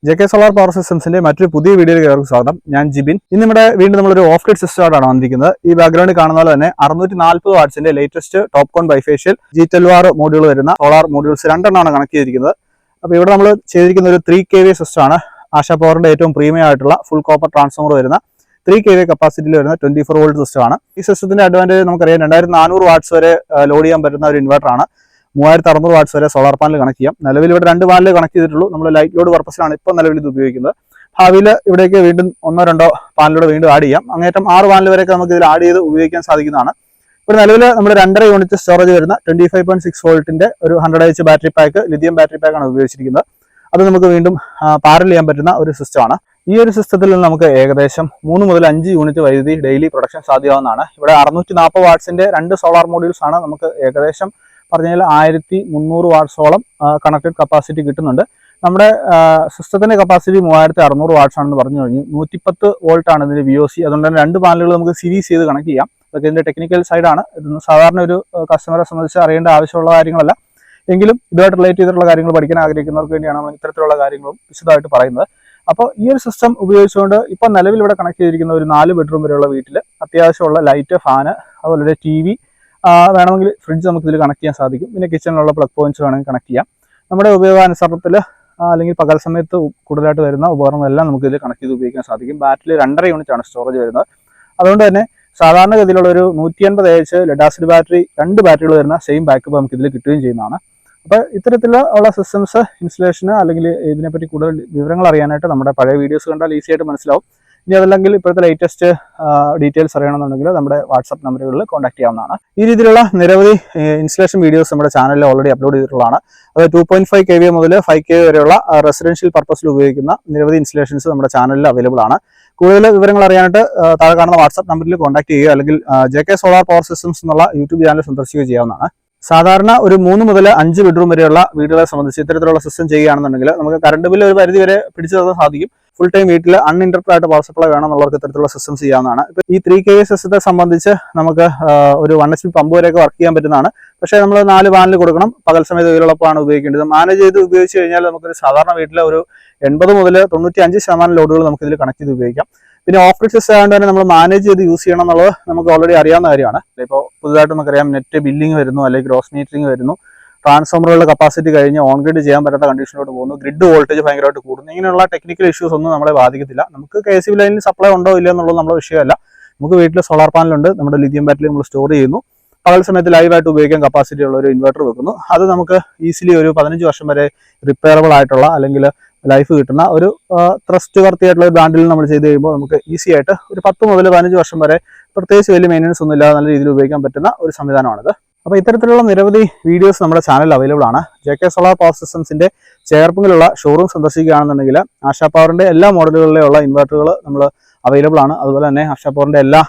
JK Solar Power Systems മറ്റൊരു പുതിയ വീഡിയോയിലേക്ക് സ്വാഗതം. ഞാൻ ജിബിൻ. ഇന്ന് നമ്മുടെ വീണ്ടും നമ്മളൊരു ഓഫ് ഗ്രിഡ് സിസ്റ്റമാണ് വന്നിരിക്കുന്നത്. ഈ ബാക്ക്ഗ്രൗണ്ടിൽ കാണുന്ന പോലെ തന്നെ 640 വാട്ട്സിന്റെ ലേറ്റസ്റ്റ് ടോപ്കോൺ ബൈഫേഷ്യൽ G12R മോഡ്യൂൾ വരുന്ന സോളാർ മോഡ്യൂൾസ് രണ്ടെണ്ണമാണ് കണക്ട് ചെയ്തിരിക്കുന്നത്. അപ്പോൾ ഇവിടെ നമ്മൾ ചെയ്തിരിക്കുന്ന ഒരു 3 kVA സിസ്റ്റമാണ്. ആശാ പവറിന്റെ ഏറ്റവും പ്രീമിയം ആയിട്ടുള്ള ഫുൾ കോപ്പർ ട്രാൻസ്ഫോമർ വരുന്ന 3 kVA കപ്പാസിറ്റിയിൽ വരുന്ന 24 വോൾട്ട് സിസ്റ്റമാണ്. ഈ സിസ്റ്റത്തിന്റെ അഡ്വാൻറ്റേജ് നമുക്കറിയാം, 2400 വാട്ട്സ് വരെ ലോഡ് ചെയ്യാൻ പറ്റുന്ന ഒരു ഇൻവെർട്ടറാണ്. 3600 വാട്ട്സ് വരെ സോളാർ പാനൽ കണക്ട് ചെയ്യാം. നിലവിൽ ഇവിടെ 2 പാനൽ കണക്ട് ചെയ്തിട്ടുള്ളൂ. നമ്മൾ ലൈറ്റ് ലോഡ് പർപ്പസിലാണ് ഇപ്പോൾ നിലവിൽ ഇത് ഉപയോഗിക്കുന്നത്. ഭാവിയിൽ ഇവിടേക്ക് വീണ്ടും 1-2 പാനലോട് വീണ്ടും ആഡ് ചെയ്യാം. അങ്ങേറ്റം 6 പാനൽ വരെയൊക്കെ നമുക്ക് ഇതിൽ ആഡ് ചെയ്ത് ഉപയോഗിക്കാൻ സാധിക്കുന്നതാണ്. ഇവിടെ നിലവിൽ നമ്മുടെ 2.5 യൂണിറ്റ് സ്റ്റോറേജ് വരുന്ന 25.6 വോൾട്ടിന്റെ ഒരു 100H battery pack, lithium battery പാക്കാണ് ഉപയോഗിച്ചിരിക്കുന്നത്. അത് നമുക്ക് വീണ്ടും പാരൽ ചെയ്യാൻ പറ്റുന്ന ഒരു സിസ്റ്റമാണ്. ഈ ഒരു സിസ്റ്റത്തിൽ നിന്ന് നമുക്ക് ഏകദേശം 3 മുതൽ 5 യൂണിറ്റ് വൈദ്യുതി ഡെയിലി പ്രൊഡക്ഷൻ സാധ്യമാവുന്നതാണ്. ഇവിടെ 640 വാട്ട്സിന്റെ 2 സോളാർ മോഡ്യൂൾസ് ആണ്. നമുക്ക് ഏകദേശം പറഞ്ഞാൽ 1300 വാട്ട്സോളം കണക്റ്റഡ് കപ്പാസിറ്റി കിട്ടുന്നുണ്ട്. നമ്മുടെ സിസ്റ്റത്തിന്റെ കപ്പാസിറ്റി 3600 വാട്ട്സ് ആണെന്ന് പറഞ്ഞു കഴിഞ്ഞു. 110 വോൾട്ട് ആണ് ഇതിന്റെ VOC. അതുകൊണ്ട് തന്നെ 2 പാനലുകൾ നമുക്ക് സീരീസ് ചെയ്ത് കണക്ട് ചെയ്യാം. അതൊക്കെ ഇതിന്റെ ടെക്നിക്കൽ സൈഡാണ്. ഇതൊന്നും സാധാരണ ഒരു കസ്റ്റമറെ സംബന്ധിച്ച് അറിയേണ്ട ആവശ്യമുള്ള കാര്യങ്ങളല്ല. എങ്കിലും ഇതുമായിട്ട് റിലേറ്റ് ചെയ്തിട്ടുള്ള കാര്യങ്ങൾ പഠിക്കാൻ ആഗ്രഹിക്കുന്നവർക്ക് വേണ്ടിയാണ് നമ്മൾ ഇത്തരത്തിലുള്ള കാര്യങ്ങളും വിശദമായിട്ട് പറയുന്നത്. അപ്പോൾ ഈ ഒരു സിസ്റ്റം ഉപയോഗിച്ചുകൊണ്ട് ഇപ്പോൾ നിലവിൽ ഇവിടെ കണക്ട് ചെയ്തിരിക്കുന്ന ഒരു 4 ബെഡ്റൂം വരെയുള്ള വീട്ടിൽ അത്യാവശ്യമുള്ള ലൈറ്റ്, ഫാന്, അതുപോലെ TV, വേണമെങ്കിൽ ഫ്രിഡ്ജ് നമുക്ക് ഇതിൽ കണക്ട് ചെയ്യാൻ സാധിക്കും. പിന്നെ കിച്ചണിലുള്ള പ്ലഗ് പോയിന്റ്സ് വേണമെങ്കിൽ കണക്ട് ചെയ്യാം. നമ്മുടെ ഉപയോഗാനുസരണത്തിൽ അല്ലെങ്കിൽ പകൽ സമയത്ത് കൂടുതലായിട്ട് വരുന്ന ഉപകരണങ്ങളെല്ലാം നമുക്ക് ഇതിൽ കണക്ട് ചെയ്ത് ഉപയോഗിക്കാൻ സാധിക്കും. ബാറ്ററി 2.5 യൂണിറ്റ് ആണ് സ്റ്റോറേജ് വരുന്നത്. അതുകൊണ്ട് തന്നെ സാധാരണഗതിയിലുള്ള ഒരു 150Ah ലെഡ് ആസിഡ് ബാറ്ററി, 2 ബാറ്ററികൾ വരുന്ന സെയിം ബാക്കപ്പ് നമുക്ക് ഇതിൽ കിട്ടുകയും ചെയ്യുന്നതാണ്. അപ്പോൾ ഇത്തരത്തിലുള്ള സിസ്റ്റംസ് ഇൻസ്റ്റലേഷന് അല്ലെങ്കിൽ ഇതിനെപ്പറ്റി കൂടുതൽ വിവരങ്ങൾ അറിയാനായിട്ട് നമ്മുടെ പഴയ വീഡിയോസ് കണ്ടാൽ ഈസി ആയിട്ട് മനസ്സിലാവും. ഇനി അതല്ലെങ്കിൽ ഇപ്പോഴത്തെ ലേറ്റസ്റ്റ് ഡീറ്റെയിൽസ് അറിയണമെന്നുണ്ടെങ്കിൽ നമ്മുടെ വാട്സ്ആപ്പ് നമ്പറുകളിൽ കോൺടാക്ട് ചെയ്യാവുന്നതാണ്. ഈ രീതിയിലുള്ള നിരവധി ഇൻസ്റ്റലേഷൻ വീഡിയോസ് നമ്മുടെ ചാനലിൽ ഓൾറെഡി അപ്ലോഡ് ചെയ്തിട്ടുള്ളതാണ്. അത് 2.5 kVA മുതൽ 5 kVA വരെയുള്ള റെസിഡൻഷ്യൽ പർപ്പസിൽ ഉപയോഗിക്കുന്ന നിരവധി ഇൻസ്റ്റലേഷൻസ് നമ്മുടെ ചാനലിൽ അവൈലബിൾ ആണ്. കൂടുതൽ വിവരങ്ങൾ അറിയാനായിട്ട് താഴെ കാണുന്ന വാട്സ്ആപ്പ് നമ്പറിൽ കോൺടാക്ട് ചെയ്യുക, അല്ലെങ്കിൽ JK Solar Power Systems എന്നുള്ള യൂട്യൂബ് ചാനൽ സന്ദർശിക്കുകയോ ചെയ്യാവുന്നതാണ്. സാധാരണ ഒരു 3 മുതൽ 5 ബെഡ്റൂം വരെയുള്ള വീടുകളെ സംബന്ധിച്ച് ഇത്തരത്തിലുള്ള സിസ്റ്റം ചെയ്യുകയാണെന്നുണ്ടെങ്കിൽ നമുക്ക് കറണ്ട് ബില്ല് ഒരു പരിധി വരെ പിടിച്ചു തരാൻ സാധിക്കും. ഫുൾ ടൈം വീട്ടിൽ അൺഇൻറ്ററപ്റ്റഡ് ആയിട്ട് പവർ സപ്ലൈ വേണമെന്നുള്ളവർക്ക് ഇത്തരത്തിലുള്ള സിസ്റ്റംസ് ചെയ്യാവുന്നതാണ്. ഇപ്പോൾ ഈ 3 kVA സിസ്റ്റത്തെ സംബന്ധിച്ച് നമുക്ക് ഒരു 1 HP പമ്പ് വരെയൊക്കെ വർക്ക് ചെയ്യാൻ പറ്റുന്നതാണ്. പക്ഷേ നമ്മൾ 4 പാനൽ കൊടുക്കണം. പകൽ സമയത്ത് വെയിലുള്ളപ്പോഴാണ് ഉപയോഗിക്കേണ്ടത്. മാനേജ് ചെയ്ത് ഉപയോഗിച്ച് കഴിഞ്ഞാൽ നമുക്കൊരു സാധാരണ വീട്ടിലെ ഒരു 80 മുതൽ 95% ലോഡുകൾ നമുക്ക് ഇതിൽ കണക്ട് ചെയ്ത് ഉപയോഗിക്കാം. പിന്നെ ഓഫ് ഗ്രിഡ് സിസ്റ്റം ആയതുകൊണ്ട് തന്നെ നമ്മൾ മാനേജ് ചെയ്ത് യൂസ് ചെയ്യണം എന്നുള്ളത് നമുക്ക് ഓൾറെഡി അറിയാവുന്ന കാര്യമാണ്. ഇപ്പോൾ പുതുതായിട്ട് നമുക്കറിയാം, നെറ്റ് ബില്ലിംഗ് വരുന്നു, അല്ലെങ്കിൽ ഗ്രോസ് മീറ്ററിംഗ് വരുന്നു, ട്രാൻസ്ഫോമറുകളുടെ കപ്പാസിറ്റി കഴിഞ്ഞ് ഓൺ ഗ്രിഡ് ചെയ്യാൻ പറ്റാത്ത കണ്ടീഷനിലോട്ട് പോകുന്നു, ഗ്രിഡ് വോൾട്ടേജ് ഭയങ്കരമായിട്ട് കൂടുന്നു. ഇങ്ങനെയുള്ള ടെക്നിക്കൽ ഇഷ്യൂസ് ഒന്നും നമ്മളെ ബാധിക്കത്തില്ല. നമുക്ക് KCB ലൈനിൽ സപ്ലൈ ഉണ്ടോ ഇല്ലയോ എന്നുള്ളത് നമ്മുടെ വിഷയമല്ല. നമുക്ക് വീട്ടിൽ സോളാർ പാനലുണ്ട്, നമ്മുടെ ലിഥിയം ബാറ്ററി നമ്മൾ സ്റ്റോർ ചെയ്യുന്നു, പകൽ സമയത്ത് ലൈവായിട്ട് ഉപയോഗിക്കാൻ കപ്പാസിറ്റി ഉള്ള ഒരു ഇൻവെർട്ടർ വെക്കുന്നു. അത് നമുക്ക് ഈസിലി ഒരു 15 വർഷം വരെ റിപ്പയറബിൾ ആയിട്ടുള്ള അല്ലെങ്കിൽ ലൈഫ് കിട്ടുന്ന ഒരു ട്രസ്റ്റ് വർത്തി ആയിട്ടുള്ള ഒരു ബ്രാൻഡിൽ നമ്മൾ ചെയ്ത് കഴിയുമ്പോൾ നമുക്ക് ഈസി ആയിട്ട് ഒരു 10 മുതൽ 15 വർഷം വരെ പ്രത്യേകിച്ച് വലിയ മെയിൻ്റനൻസ് ഒന്നും ഇല്ലാതെ നല്ല രീതിയിൽ ഉപയോഗിക്കാൻ പറ്റുന്ന ഒരു സംവിധാനമാണിത്. അപ്പോൾ ഇത്തരത്തിലുള്ള നിരവധി വീഡിയോസ് നമ്മുടെ ചാനലിൽ അവൈലബിൾ ആണ്. JK Solar Power Systemsന്റെ ചേർപ്പുകളുള്ള ഷോറൂം സന്ദർശിക്കുകയാണെന്നുണ്ടെങ്കിൽ ആശാ പവറിന്റെ എല്ലാ മോഡലുകളിലുള്ള ഇൻവെർട്ടറുകൾ നമ്മൾ അവൈലബിൾ ആണ്. അതുപോലെ തന്നെ ആശാ പവറിന്റെ എല്ലാ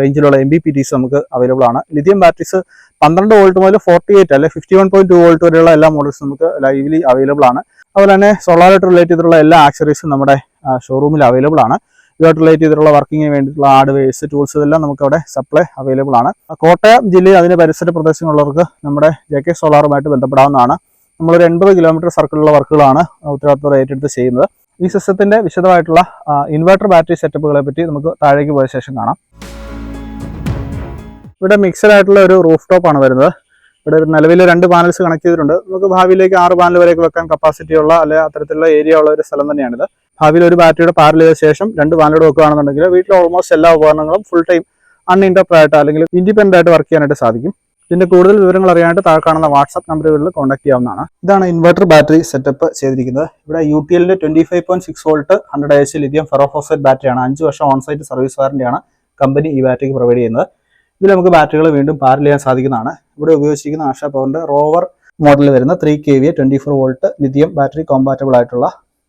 റേഞ്ചിലുള്ള MPPTs നമുക്ക് അവൈലബിൾ ആണ്. ലിഥിയം ബാറ്ററീസ് 12 വോൾട്ട് മുതൽ 48 അല്ലെ 51.2 വോൾട്ട് വരെയുള്ള എല്ലാ മോഡൽസും നമുക്ക് ലൈവ്ലി അവൈലബിൾ ആണ്. അതുപോലെ തന്നെ സോളാറായിട്ട് റിലേറ്റ് ചെയ്തിട്ടുള്ള എല്ലാ ആക്സറീസും നമ്മുടെ ഷോറൂമിൽ അവൈലബിൾ ആണ്. ഇതുമായിട്ട് റിലേറ്റ് ചെയ്തിട്ടുള്ള വർക്കിങ്ങിന് വേണ്ടിയിട്ടുള്ള ഹാർഡ്വെയർസ്, ടൂൾസ് ഇതെല്ലാം നമുക്ക് അവിടെ സപ്ലൈ അവൈലബിൾ ആണ്. കോട്ടയം ജില്ലയിൽ അതിന്റെ പരിസര പ്രദേശങ്ങളുള്ളവർക്ക് നമ്മുടെ JK സോളാറുമായിട്ട് ബന്ധപ്പെടാവുന്നതാണ്. നമ്മളൊരു 80 കിലോമീറ്റർ സർക്കിളിലുള്ള വർക്കുകളാണ് ഉത്തരവാദിത്തം ഏറ്റെടുത്ത് ചെയ്യുന്നത്. ഈ സിസ്റ്റത്തിന്റെ വിശദമായിട്ടുള്ള ഇൻവെർട്ടർ ബാറ്ററി സെറ്റപ്പുകളെ പറ്റി നമുക്ക് താഴേക്ക് പോയ ശേഷം കാണാം. ഇവിടെ മിക്സഡ് ആയിട്ടുള്ള ഒരു റൂഫ് ടോപ്പ് ആണ് വരുന്നത്. ഇവിടെ നിലവിൽ 2 പാനൽസ് കണക്ട് ചെയ്തിട്ടുണ്ട്. നമുക്ക് ഭാവിയിലേക്ക് 6 പാനൽ വരെയൊക്കെ വെക്കാൻ കപ്പാസിറ്റി ഉള്ള അല്ലെങ്കിൽ അത്തരത്തിലുള്ള ഏരിയ ഉള്ള ഒരു സ്ഥലം തന്നെയാണിത്. ഭാവിയിൽ ഒരു ബാറ്ററിയുടെ പാരൽ ചെയ്ത ശേഷം 2 പാനലോട് വെക്കുകയാണെന്നുണ്ടെങ്കിൽ വീട്ടിൽ ഓൾമോസ്റ്റ് എല്ലാ ഉപകരണങ്ങളും ഫുൾ ടൈം അൺഇൻറ്ററപ്റ്റഡ് ആയിട്ട് അല്ലെങ്കിൽ ഇൻഡിപെൻഡന്റ് ആയിട്ട് വർക്ക് ചെയ്യാനായിട്ട് സാധിക്കും. ഇതിന്റെ കൂടുതൽ വിവരങ്ങൾ അറിയാനായിട്ട് താഴെ കാണുന്ന വാട്സ്ആപ്പ് നമ്പറുകളിൽ കോൺടാക്ട് ചെയ്യാവുന്നതാണ്. ഇതാണ് ഇൻവെർട്ടർ ബാറ്ററി സെറ്റപ്പ് ചെയ്തിരിക്കുന്നത്. ഇവിടെ UTLന്റെ 25.6 വോൾട്ട് 100Ah ലിഥിയം ഫെറോഫോസ്ഫേറ്റ് ബാറ്ററിയാണ്. 5 വർഷം ഓൺസൈറ്റ് സർവീസ് വാറന്റിയാണ് കമ്പനി ഈ ബാറ്ററിക്ക് പ്രൊവൈഡ് ചെയ്യുന്നത്. ഇതിൽ നമുക്ക് ബാറ്ററികൾ വീണ്ടും പാരൽ ചെയ്യാൻ സാധിക്കുന്നതാണ്. ഇവിടെ ഉപയോഗിച്ചിരിക്കുന്ന ആശാ പവറിന്റെ റോവർ മോഡലിൽ വരുന്ന 3 kVA 24 volt lithium battery compatible ആയിട്ടുള്ള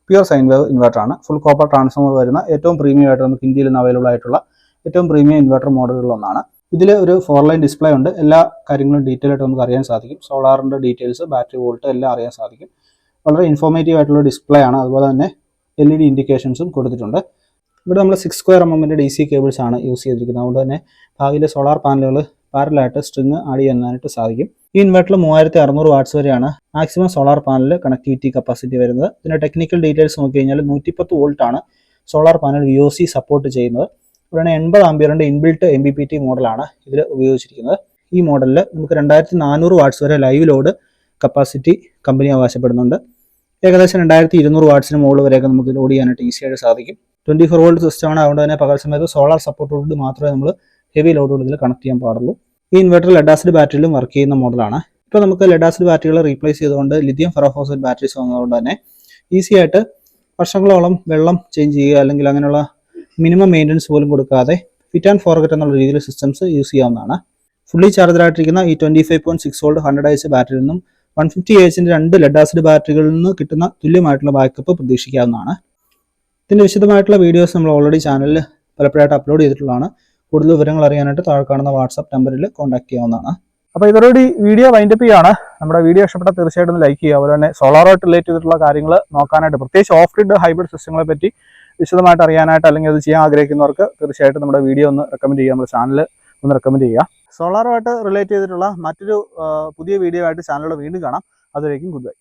പ്യൂർ സൈൻ വേവ് ഇൻവെർട്ടർ ആണ്. ഫുൾ കോപ്പർ ട്രാൻസ്ഫോമർ വരുന്ന ഏറ്റവും പ്രീമിയം ആയിട്ട് നമുക്ക് ഇന്ത്യയിൽ നിന്ന് അവൈലബിൾ ആയിട്ടുള്ള ഏറ്റവും പ്രീമിയം ഇൻവെർട്ടർ മോഡലുകളിലൊന്നാണ്. ഇതിൽ ഒരു 4 ലൈൻ ഡിസ്പ്ലേ ഉണ്ട്. എല്ലാ കാര്യങ്ങളും ഡീറ്റെയിൽ ആയിട്ട് നമുക്ക് അറിയാൻ സാധിക്കും. സോളാറിന്റെ ഡീറ്റെയിൽസ്, ബാറ്ററി വോൾട്ട് എല്ലാം അറിയാൻ സാധിക്കും. വളരെ ഇൻഫോർമേറ്റീവ് ആയിട്ടുള്ള ഡിസ്പ്ലേ ആണ്. അതുപോലെ തന്നെ LED ഇൻഡിക്കേഷൻസും കൊടുത്തിട്ടുണ്ട്. ഇവിടെ നമ്മൾ 6 square mm DC കേബിൾസ് ആണ് യൂസ് ചെയ്തിരിക്കുന്നത്. അതുകൊണ്ട് തന്നെ ഭാവിയിലെ സോളാർ പാനലുകൾ പാരലായിട്ട് സ്ട്രിങ് ആഡ് ചെയ്യാനായിട്ട് സാധിക്കും. ഈ ഇൻവെർട്ടറിൽ 3600 വാട്ട്സ് വരെയാണ് maximum solar panel connectivity capacity വരുന്നത്. ഇതിന്റെ ടെക്നിക്കൽ ഡീറ്റെയിൽസ് നോക്കി കഴിഞ്ഞാൽ 110 വോൾട്ട് ആണ് സോളാർ പാനൽ VOC സപ്പോർട്ട് ചെയ്യുന്നത്. അതുപോലെ 80 ആംപിയറിന്റെ ഇൻബിൽട്ട് MPPT മോഡലാണ് ഇതിൽ ഉപയോഗിച്ചിരിക്കുന്നത്. ഈ മോഡലിൽ നമുക്ക് 2400 വാട്ട്സ് വരെ ലൈവ് ലോഡ് കപ്പാസിറ്റി കമ്പനി അവകാശപ്പെടുന്നുണ്ട്. ഏകദേശം 2200 വാട്ട്സിന് മുകളിൽ വരെയൊക്കെ നമുക്ക് ലോഡ് ചെയ്യാനായിട്ട് ഈസിയായിട്ട് സാധിക്കും. 24 വോൾട്ട് സിസ്റ്റമാണ്, അതുകൊണ്ട് തന്നെ പകൽ സമയത്ത് സോളാർ സപ്പോർട്ടോട് മാത്രമേ നമ്മൾ ഹെവി ലോഡുകൾ ഇതിൽ കണക്ട് ചെയ്യാൻ പാടുള്ളൂ. ഈ ഇൻവെർട്ടർ ലെഡ് ആസിഡ് ബാറ്ററിയിലും വർക്ക് ചെയ്യുന്ന മോഡലാണ്. ഇപ്പോൾ നമുക്ക് ലെഡ് ആസിഡ് ബാറ്ററികൾ റീപ്ലേസ് ചെയ്തുകൊണ്ട് ലിഥിയം ഫെറോഫോസ്ഫേറ്റ് ബാറ്ററീസ് വന്നതുകൊണ്ട് തന്നെ ഈസി ആയിട്ട് വർഷങ്ങളോളം വെള്ളം ചേഞ്ച് ചെയ്യുക അല്ലെങ്കിൽ അങ്ങനെയുള്ള മിനിമം മെയിൻ്റനൻസ് പോലും കൊടുക്കാതെ ഫിറ്റ് ആൻഡ് ഫോർഗറ്റ് എന്നുള്ള രീതിയിൽ സിസ്റ്റംസ് യൂസ് ചെയ്യാവുന്നതാണ്. ഫുള്ളി ചാർജറായിട്ടിരിക്കുന്ന ഈ 25.6 വോൾട്ട് 100 AH ബാറ്ററിയിൽ നിന്നും 150 AHന്റെ 2 ലെഡ് ആസിഡ് ബാറ്ററികളിൽ നിന്ന് കിട്ടുന്ന തുല്യമായിട്ടുള്ള ബാക്കപ്പ് പ്രതീക്ഷിക്കാവുന്നതാണ്. ഇതിൻ്റെ വിശദമായിട്ടുള്ള വീഡിയോസ് നമ്മൾ ഓൾറെഡി ചാനലിൽ പലപ്പോഴായിട്ട് അപ്ലോഡ് ചെയ്തിട്ടുള്ളതാണ്. കൂടുതൽ വിവരങ്ങൾ അറിയാനായിട്ട് താഴെ കാണുന്ന വാട്സാപ്പ് നമ്പറിൽ കോൺടാക്ട് ചെയ്യാവുന്നതാണ്. അപ്പോൾ ഇതോടുകൂടി വീഡിയോ വൈൻഡപ്പ് ചെയ്യുകയാണ്. നമ്മുടെ വീഡിയോ ഇഷ്ടപ്പെട്ടാൽ തീർച്ചയായിട്ടും ലൈക്ക് ചെയ്യുക. അതുപോലെ തന്നെ സോളാറുമായിട്ട് റിലേറ്റ് ചെയ്തിട്ടുള്ള കാര്യങ്ങൾ നോക്കാനായിട്ട്, പ്രത്യേകിച്ച് ഓഫ് ഗ്രിഡ് ഹൈബ്രിഡ് സിസ്റ്റങ്ങളെ പറ്റി വിശദമായിട്ട് അറിയാനായിട്ട് അല്ലെങ്കിൽ അത് ചെയ്യാൻ ആഗ്രഹിക്കുന്നവർക്ക് തീർച്ചയായിട്ടും നമ്മുടെ വീഡിയോ ഒന്ന് റെക്കമെൻഡ് ചെയ്യുക, നമ്മുടെ ചാനൽ ഒന്ന് റെക്കമെൻഡ് ചെയ്യുക. സോളാറുമായിട്ട് റിലേറ്റ് ചെയ്തിട്ടുള്ള മറ്റൊരു പുതിയ വീഡിയോ ആയിട്ട് ചാനലിൽ വീണ്ടും കാണാം. അതുവരേക്കും ഗുഡ് ബൈ.